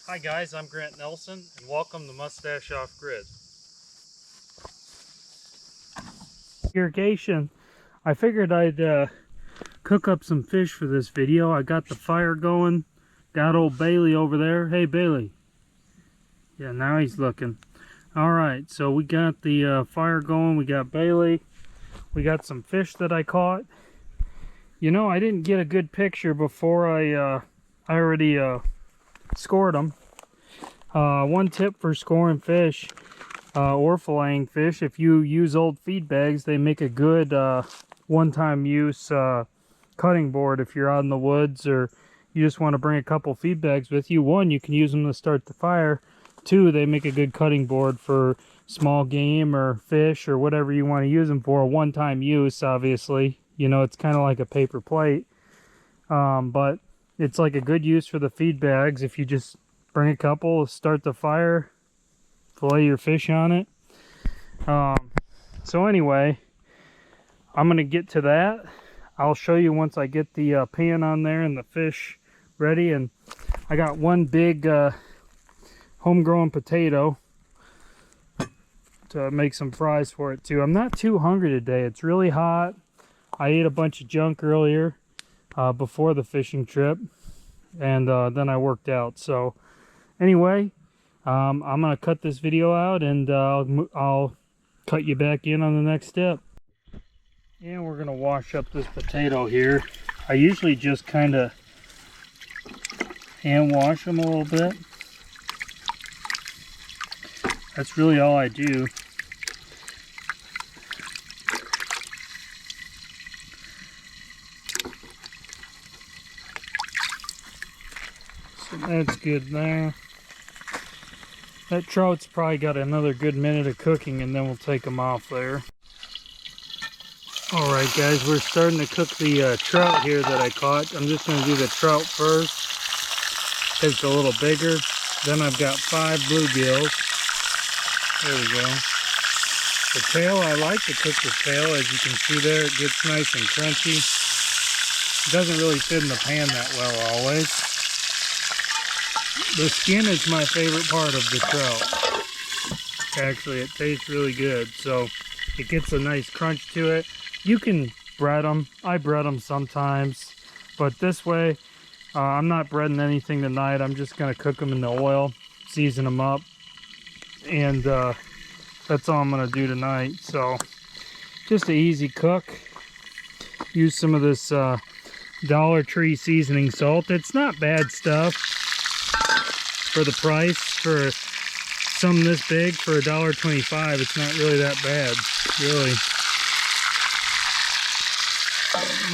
Hi guys, I'm Grant Nelson and welcome to Mustache Off Grid. Irrigation. I figured I'd cook up some fish for this video. I got the fire going. Got old Bailey over there. Hey Bailey. Yeah, now he's looking. Alright, so we got the fire going. We got Bailey. We got some fish that I caught. You know, I didn't get a good picture before I already scored them. One tip for scoring fish or filleting fish: if you use old feed bags, they make a good one-time use cutting board if you're out in the woods or you just want to bring a couple feed bags with you. One, you can use them to start the fire. Two, they make a good cutting board for small game or fish or whatever you want to use them for. One-time use, obviously. You know, it's kind of like a paper plate, but it's like a good use for the feed bags. If you just bring a couple, start the fire, fillet your fish on it. So anyway, I'm gonna get to that. I'll show you once I get the pan on there and the fish ready. And I got one big homegrown potato to make some fries for it too. I'm not too hungry today. It's really hot. I ate a bunch of junk earlier before the fishing trip, and then I worked out. So anyway, I'm gonna cut this video out and I'll cut you back in on the next step. And we're gonna wash up this potato here. I usually just kind of hand wash them a little bit. That's really all I do. So that's good there. That trout's probably got another good minute of cooking and then we'll take them off there. Alright guys, we're starting to cook the trout here that I caught. I'm just going to do the trout first. It's a little bigger. Then I've got 5 bluegills. There we go. The tail, I like to cook the tail. As you can see there, it gets nice and crunchy. It doesn't really fit in the pan that well always. The skin is my favorite part of the trout. Actually, it tastes really good, so it gets a nice crunch to it. You can bread them. I bread them sometimes, but this way, I'm not breading anything tonight. I'm just going to cook them in the oil, season them up, and that's all I'm going to do tonight. So, just an easy cook. Use some of this Dollar Tree seasoning salt. It's not bad stuff. For the price, for some this big, for $1.25, it's not really that bad, really.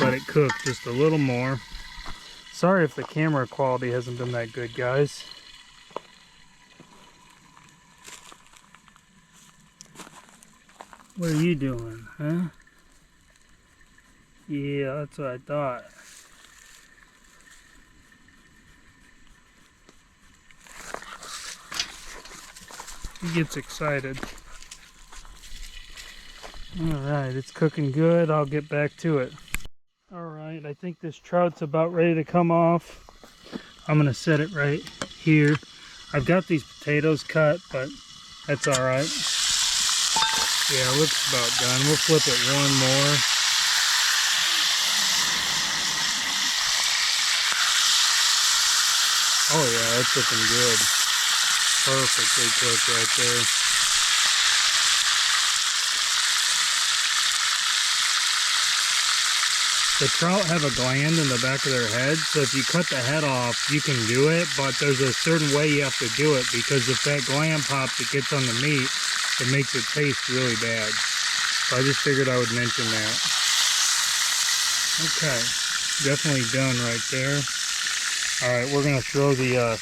Let it cook just a little more. Sorry if the camera quality hasn't been that good, guys. What are you doing, huh? Yeah, that's what I thought. He gets excited. Alright, it's cooking good. I'll get back to it. Alright, I think this trout's about ready to come off. I'm going to set it right here. I've got these potatoes cut, but that's alright. Yeah, it looks about done. We'll flip it one more. Oh yeah, it's looking good. Perfectly cooked right there. The trout have a gland in the back of their head, so if you cut the head off, you can do it, but there's a certain way you have to do it, because if that gland pops, it gets on the meat, it makes it taste really bad. So I just figured I would mention that. Okay, definitely done right there. Alright, we're going to throw the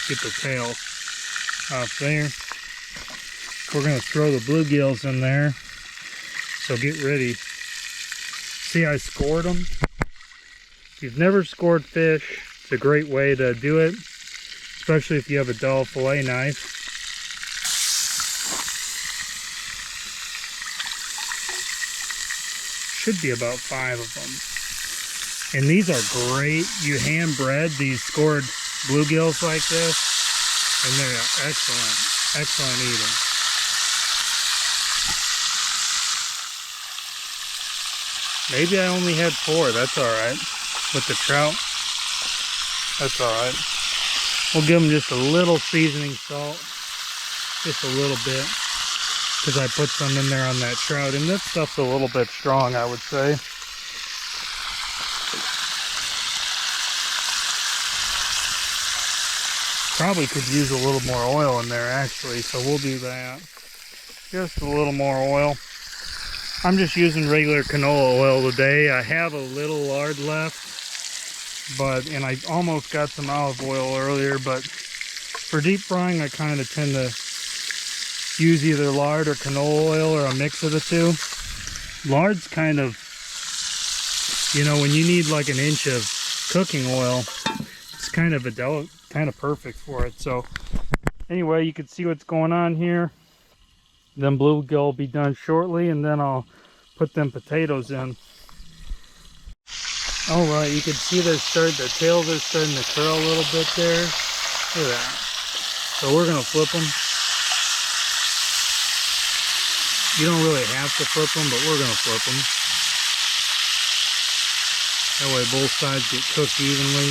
get the tail off there. We're going to throw the bluegills in there, so get ready. See, I scored them. If you've never scored fish, it's a great way to do it, especially if you have a dull fillet knife. Should be about 5 of them. And these are great. You hand bread these scored bluegills like this, and they're excellent, excellent eating. Maybe I only had 4, that's alright. With the trout, that's alright. We'll give them just a little seasoning salt, just a little bit, because I put some in there on that trout, and this stuff's a little bit strong, I would say. Probably could use a little more oil in there actually, so we'll do that. Just a little more oil. I'm just using regular canola oil today. I have a little lard left, and I almost got some olive oil earlier, but for deep frying I kind of tend to use either lard or canola oil or a mix of the two. Lard's kind of, you know, when you need like an inch of cooking oil, it's kind of perfect for it. So anyway, you can see what's going on here. Then bluegill will be done shortly, and then I'll put them potatoes in. All right, you can see their tails are starting to curl a little bit there. Look at that. So we're gonna flip them. You don't really have to flip them, but we're gonna flip them. That way both sides get cooked evenly.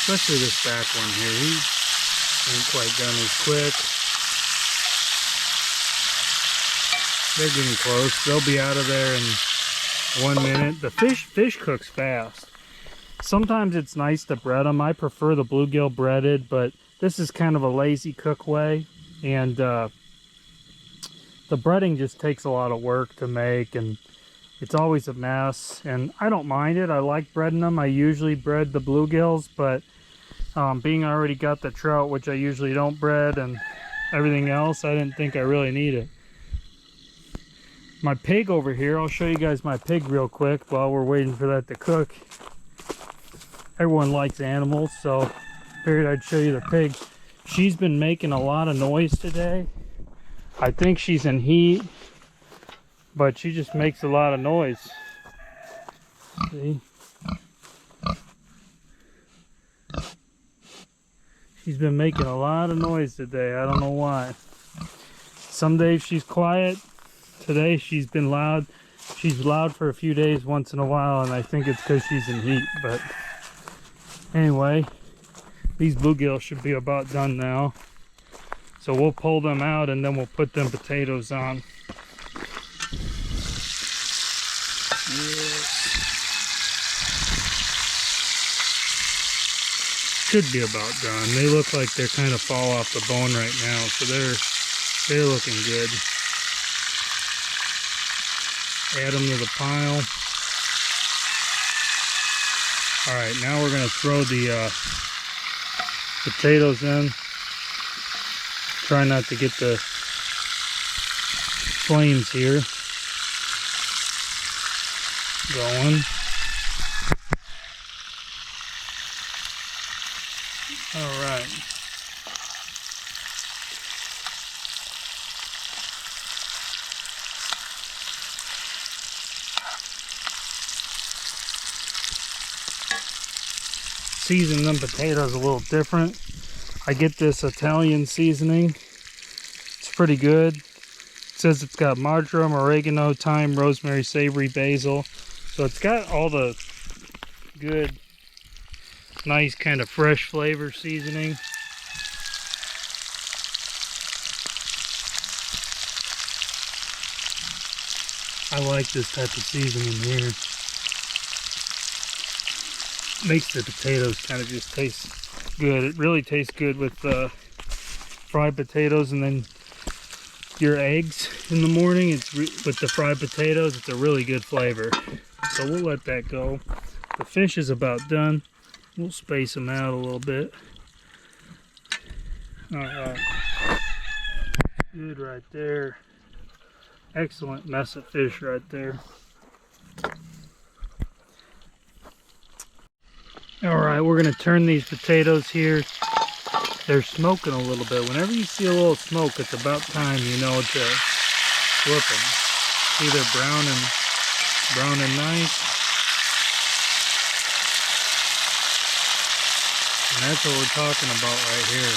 Especially this back one here. He ain't quite done as quick. They're getting close. They'll be out of there in 1 minute. The fish cooks fast. Sometimes it's nice to bread them. I prefer the bluegill breaded, but this is kind of a lazy cook way. And the breading just takes a lot of work to make, and it's always a mess. And I don't mind it. I like breading them. I usually bread the bluegills, but being I already got the trout, which I usually don't bread, and everything else, I didn't think I really need it. My pig over here, I'll show you guys my pig real quick while we're waiting for that to cook. Everyone likes animals, so figured I'd show you the pig. She's been making a lot of noise today. I think she's in heat, but she just makes a lot of noise. See? She's been making a lot of noise today. I don't know why. Some days she's quiet. Today she's been loud. She's loud for a few days once in a while, and I think it's because she's in heat. But anyway, these bluegills should be about done now. So we'll pull them out and then we'll put them potatoes on. Yes. Should be about done. They look like they're kind of fall off the bone right now, so they're looking good. Add them to the pile. All right, now we're gonna throw the potatoes in. Try not to get the flames here going. All right. Season them potatoes a little different. I get this Italian seasoning. It's pretty good. It says it's got marjoram, oregano, thyme, rosemary, savory, basil. So it's got all the good, nice kind of fresh flavor seasoning. I like this type of seasoning here. Makes the potatoes kind of just taste good. It really tastes good with fried potatoes, and then your eggs in the morning. With the fried potatoes, it's a really good flavor. So we'll let that go. The fish is about done. We'll space them out a little bit. All right, good right there. Excellent mess of fish right there. All right, we're gonna turn these potatoes here. They're smoking a little bit. Whenever you see a little smoke, it's about time, you know, to flip them. See, they're brown and nice. And that's what we're talking about right here.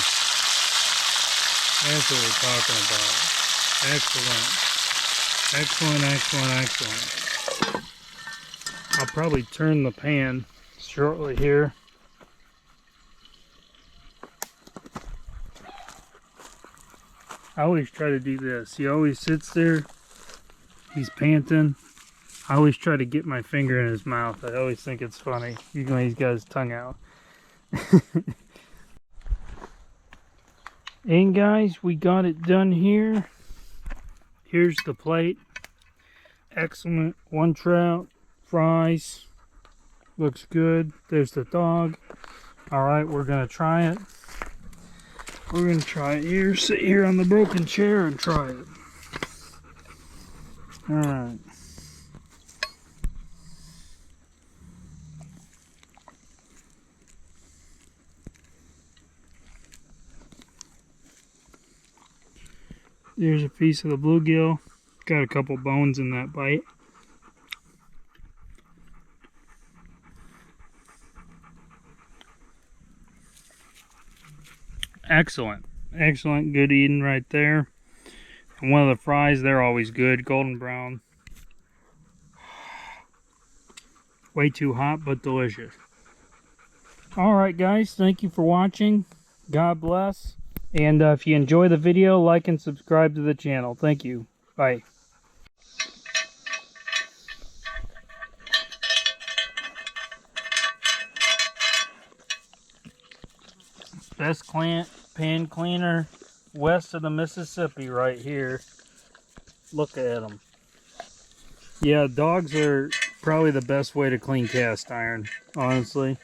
That's what we're talking about. Excellent. Excellent, excellent, excellent. I'll probably turn the pan shortly here. I always try to do this. He always sits there. He's panting. I always try to get my finger in his mouth. I always think it's funny, even when he's got his tongue out. And guys, we got it done here. Here's the plate. Excellent. One trout, fries. Looks good. There's the dog. Alright, we're going to try it. We're going to try it here. Sit here on the broken chair and try it. Alright. There's a piece of the bluegill. Got a couple bones in that bite. Excellent. Excellent. Good eating right there. And one of the fries, they're always good. Golden brown. Way too hot, but delicious. Alright guys, thank you for watching. God bless. And if you enjoy the video, like and subscribe to the channel. Thank you. Bye. Best pan cleaner west of the Mississippi right here. Look at them. Yeah, dogs are probably the best way to clean cast iron, honestly.